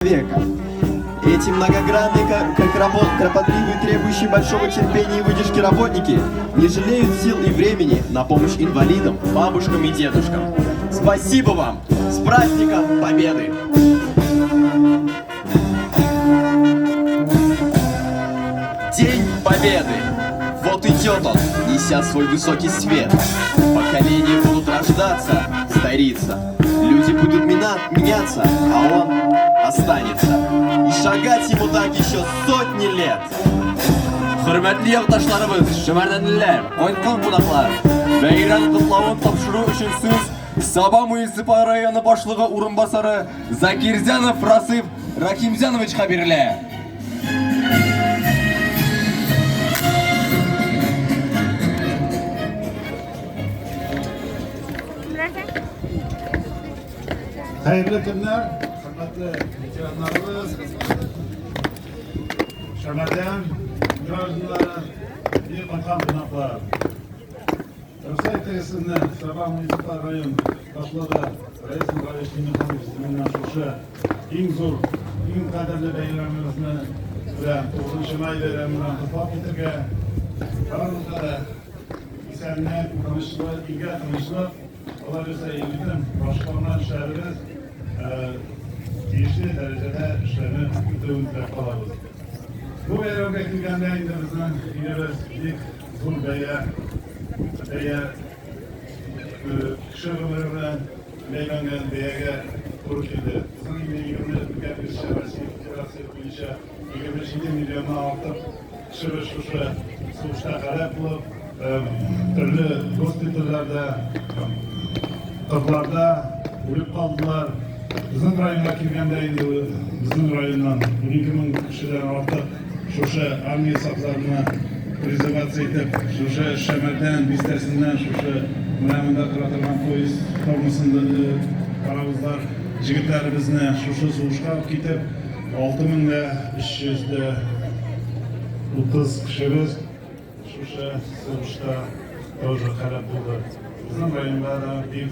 века. Эти многогранные, кропотливые, требующие большого терпения и выдержки работники не жалеют сил и времени на помощь инвалидам, бабушкам и дедушкам. Спасибо вам! С праздником Победы! День Победы! Вот идет он, неся свой высокий свет. Поколения будут рождаться, стариться. Люди будут меняться, а он останется. И шагать ему так еще сотни лет. Hürmetli yurttaşlarımız, şemerlenliler, oyunkan qonaqlar, bayram qutlauын topshirу uchun so'z Saba munitsipal rayoni boshlig'i o'rinbosari Zakirjanov Rasif Rahimjanovichga beriladi. Hayırlı günler, hürmetli veteranlarımız, Şemerden, Gürajlıların, bir bakan konaklar. Rusya tesisinde Sabah Municipal Rayon başladı. Reis Mugayişli Mekhanizminden şuşu, en zor, en kaderli beyramımızını ve 9. May beyramından kutlup getirge. Karanlıkta da İsenler, tanışlığı, ilgi tanışlığı, olar ise ilgiden başkanlar şehrimiz tiyişli derecede işlerini bütünlükle kalırız. Bu beyramda ekilgende indimizden yine biz Zul Bey'e kişi ömrüne meylangen Bey'e kuru kildi. Bizim gibi 20 bir şehirsi, kirası kuyuşa 25 milyonuna artıp kişi ve şuşu suçta kalep bulup türlü hospitallerde, tıplarda ölüp kaldılar. Bizim rayonga kelganda endi bizim rayondan 12 kishidan ortiq şuşa armiya saflarini rezervatsiya etib, şuşa Şemerdan bistasidan şuşa Muraminda qiratilgan poyezd tormosini qarovuzlar yigitlarimizni şuşa suvishga olib ketib 6330 kishimiz şuşa suvishda тоже halok bo'ldi. Bizim rayonlarda bir